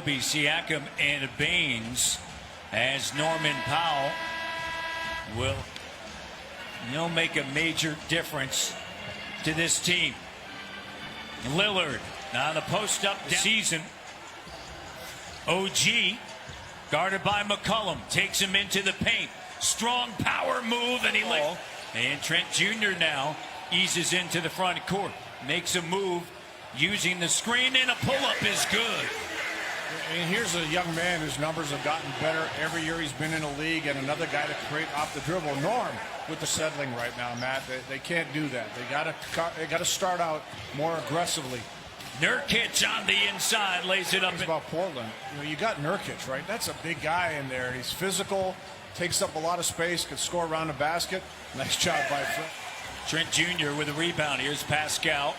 Siakam and Baines, as Norman Powell will make a major difference to this team. Lillard on the post up season. OG guarded by McCollum, takes him into the paint. Strong power move, and and Trent Jr. now eases into the front court, makes a move using the screen, and a pull-up is good. And here's a young man whose numbers have gotten better every year he's been in the league, and another guy to create off the dribble. Norm with the settling right now, Matt. They can't do that. They got to start out more aggressively. Nurkic on the inside lays it up. It's about Portland. You got Nurkic, right? That's a big guy in there. He's physical, takes up a lot of space, can score around the basket. Nice job by Fred. Trent Jr. with a rebound. Here's Pascal.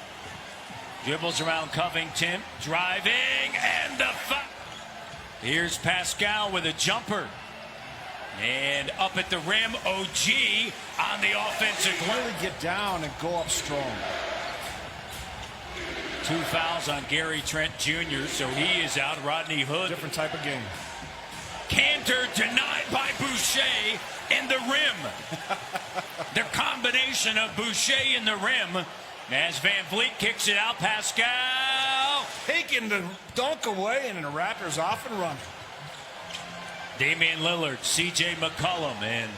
Dribbles around Covington, driving, and the foul. Here's Pascal with a jumper. And up at the rim, OG on the offensive line. Really get down and go up strong. 2 fouls on Gary Trent Jr., so he is out. Rodney Hood. Different type of game. Cantor denied by Boucher in the rim. The combination of Boucher in the rim as Van Vliet kicks it out. Pascal taking the dunk away, and the Raptors off and running. Damian Lillard, C.J. McCollum, and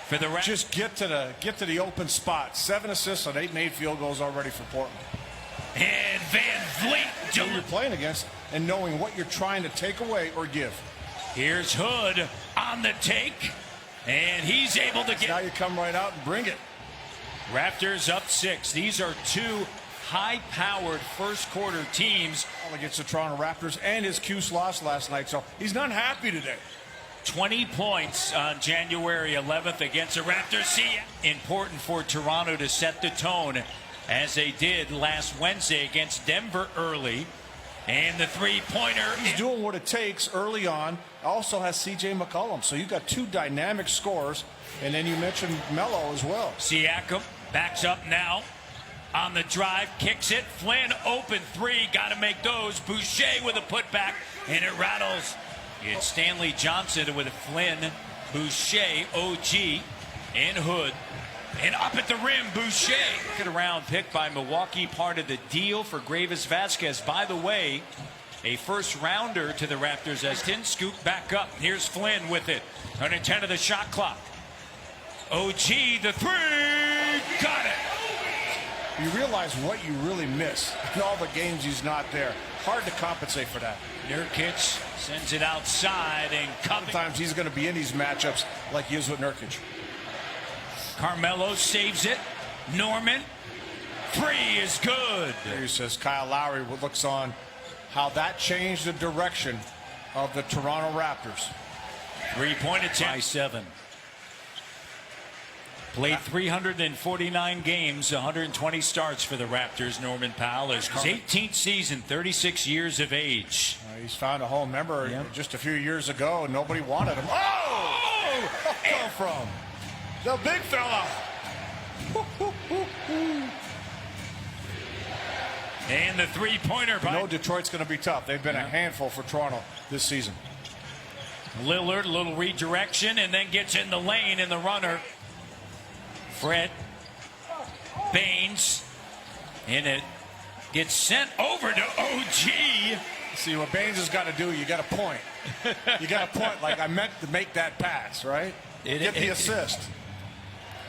for the Raptors. Just get to the open spot. 7 assists on 8 and 8 field goals already for Portland. And Van Vliet. Who you're playing against and knowing what you're trying to take away or give. Here's Hood on the take, and he's able to get. Now you come right out and bring it. Raptors up 6. These are two high-powered first-quarter teams. Against the Toronto Raptors, and his Cuse lost last night, so he's not happy today. 20 points on January 11th against the Raptors. Important for Toronto to set the tone, as they did last Wednesday against Denver early. And the three-pointer. He's doing what it takes early on. Also has C.J. McCollum. So you've got two dynamic scorers. And then you mentioned Melo as well. Siakam backs up now on the drive, kicks it. Flynn open three, got to make those. Boucher with a putback, and it rattles. It's Stanley Johnson with Flynn, Boucher, OG, and Hood. And up at the rim, Boucher. Second round pick by Milwaukee, part of the deal for Gravis Vasquez. By the way, a first rounder to the Raptors as 10 scoop back up. Here's Flynn with it. Under 10 of the shot clock. OG, the three, got it. You realize what you really miss in all the games he's not there. Hard to compensate for that. Nurkic sends it outside, and sometimes he's going to be in these matchups like he is with Nurkic. Carmelo saves it. Norman, three is good. He says Kyle Lowry looks on how that changed the direction of the Toronto Raptors. 3-point attempt. By 7. Played 349 games, 120 starts for the Raptors. Norman Powell is his 18th season, 36 years of age. He's found a home. Remember, just a few years ago, nobody wanted him. Oh! Where'd come from? The big fella. And the three-pointer. Detroit's going to be tough. They've been a handful for Toronto this season. Lillard, a little redirection, and then gets in the lane in the runner. Fred, Baines, and it gets sent over to OG. See, what Baines has got to do, you got to point. You got to point like I meant to make that pass, right? Get the assist.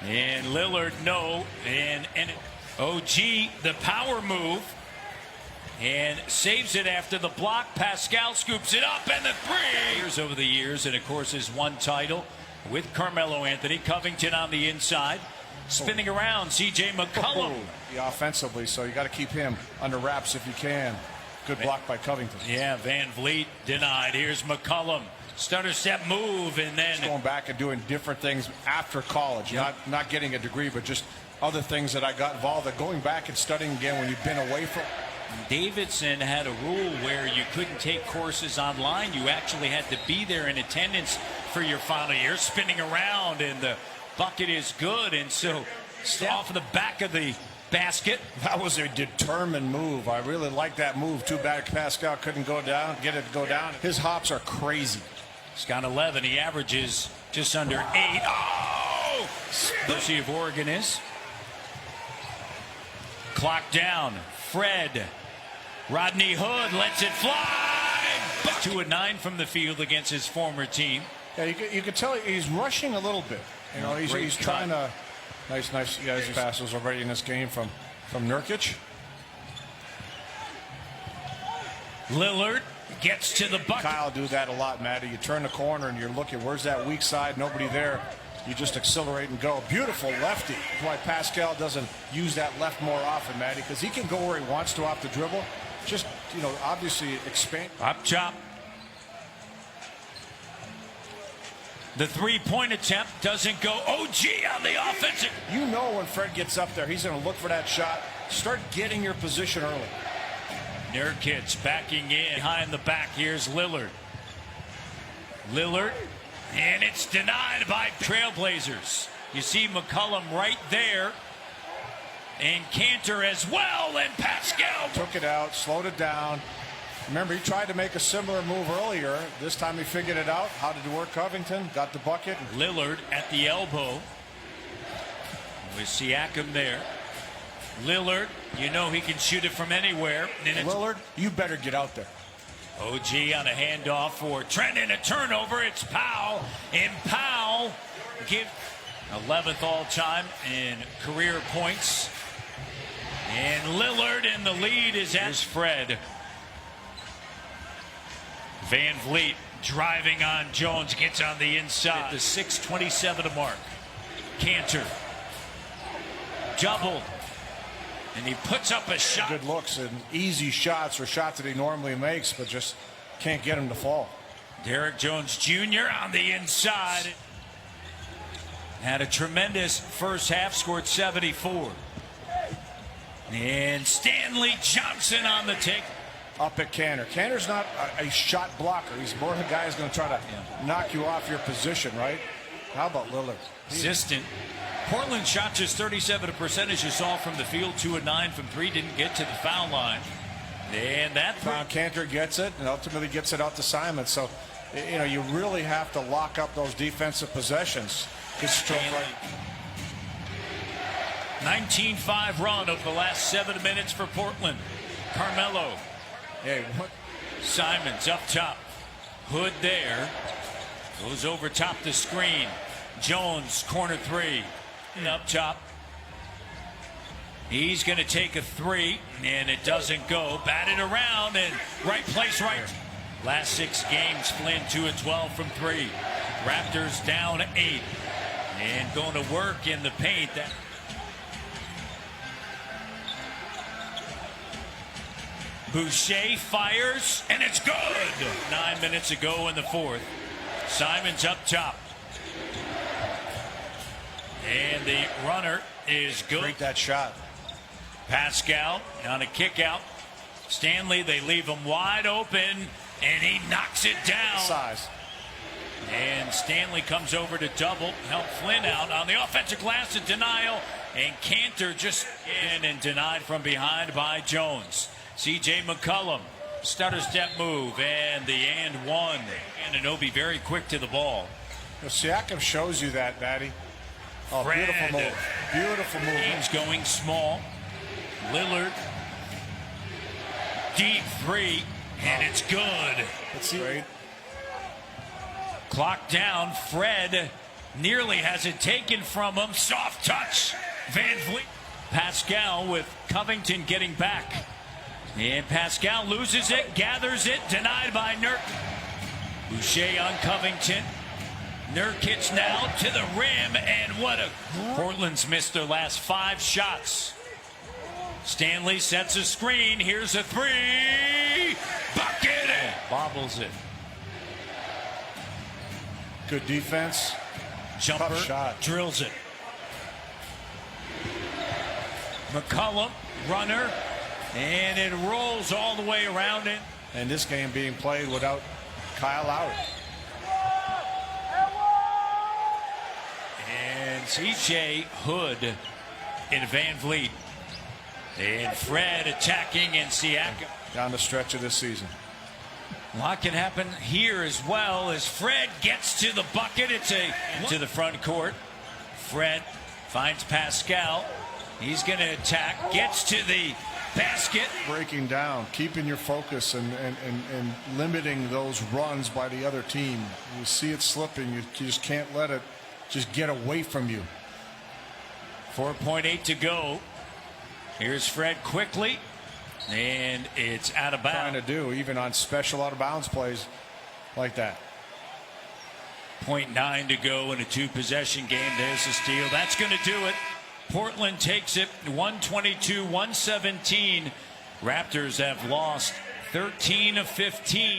And Lillard, no. And OG, the power move. And saves it after the block. Pascal scoops it up, and the three. Over the years, and of course his one title with Carmelo Anthony. Covington on the inside. Spinning around, C.J. McCollum. Yeah, offensively, so you got to keep him under wraps if you can. Good block by Covington. Yeah, Van Vliet denied. Here's McCollum. Stutter step move, and then going back and doing different things after college. Not getting a degree, but just other things that I got involved in. Going back and studying again when you've been away from. Davidson had a rule where you couldn't take courses online. You actually had to be there in attendance for your final year. Spinning around, and the bucket is good, and so off the back of the basket. That was a determined move. I really like that move. Too bad Pascal couldn't go down, get it to go down. His hops are crazy. He's got 11. He averages just under 8. Oh! Mercy of Oregon is. Clock down. Fred. Rodney Hood lets it fly. 2 of 9 from the field against his former team. Yeah, you can tell he's rushing a little bit. You know, he's trying to. Nice, you guys. Passes already in this game from Nurkic. Lillard gets to the bucket. Kyle do that a lot, Matty. You turn the corner and you're looking. Where's that weak side? Nobody there. You just accelerate and go. Beautiful lefty. That's why Pascal doesn't use that left more often, Matty, because he can go where he wants to off the dribble. Just, you know, obviously expand. Up top. The three-point attempt doesn't go. OG on the offensive. You know when Fred gets up there, he's going to look for that shot. Start getting your position early. Nurkic backing in. Behind the back, here's Lillard. Lillard, and it's denied by Trailblazers. You see McCollum right there. And Cantor as well, and Pascal. Took it out, slowed it down. Remember, he tried to make a similar move earlier. This time he figured it out. How did it work, Covington? Got the bucket. Lillard at the elbow. With Siakam there. Lillard, you know he can shoot it from anywhere. And Lillard, you better get out there. OG on a handoff for Trent and a turnover. It's Powell. And Powell give 11th all-time in career points. And Lillard in the lead is as Fred. Van Vliet driving on Jones, gets on the inside. The 6:27 to mark. Cantor doubled, and he puts up a shot. Good looks and easy shots, or shots that he normally makes, but just can't get him to fall. Derrick Jones Jr. on the inside. Had a tremendous first half, scored 74. And Stanley Johnson on the take. Up at Cantor. Cantor's not a shot blocker. He's more the guy who's going to try to knock you off your position, right? How about Lillard? Consistent. Portland shot just 37% as you saw from the field. 2 of 9 from 3. Didn't get to the foul line. And that Cantor gets it and ultimately gets it out to Simon. So, you know, you really have to lock up those defensive possessions. 19-5 run of the last 7 minutes for Portland. Carmelo. Hey, what? Simons up top. Hood there. Goes over top the screen. Jones, corner 3. And up top. He's going to take a 3, and it doesn't go. Batted around, and right place, right. Last 6 games, Flynn 2 of 12 from 3. Raptors down 8. And going to work in the paint. Boucher fires, and it's good. 9 minutes ago in the 4th. Simons up top. And the runner is good. Break that shot. Pascal on a kick out. Stanley, they leave him wide open, and he knocks it down. Size. And Stanley comes over to double, help Flynn out on the offensive glass in denial, and Cantor just in and denied from behind by Jones. C.J. McCollum, stutter step move, and the and one. And Anunoby very quick to the ball. Siakam shows you that, Matty. Oh, Fred. beautiful move. Beautiful move. Game's going small. Lillard, deep 3, and it's good. Let's see. Great. Clock down. Fred nearly has it taken from him. Soft touch. Van Vliet. Pascal with Covington getting back. And Pascal loses it, gathers it, denied by Nurkic. Boucher on Covington. Nurkic now to the rim, and what a... Portland's missed their last 5 shots. Stanley sets a screen. Here's a 3. Bucket! Bobbles it. Good defense. Jumper. Tough shot. Drills it. McCollum, runner. And it rolls all the way around it. And this game being played without Kyle Lowry. And C.J. Hood in Van Vliet. And Fred attacking in Siakam. Down the stretch of this season. A lot can happen here as well as Fred gets to the bucket. It's to the front court. Fred finds Pascal. He's going to attack. Gets to the basket. Breaking down, keeping your focus and limiting those runs by the other team. You see it slipping. You just can't let it just get away from you. 4.8 to go. Here's Fred quickly. And it's out of bounds. Trying to do, even on special out of bounds plays like that. 0.9 to go in a 2-possession game. There's a steal. That's going to do it. Portland takes it 122-117. Raptors have lost 13 of 15.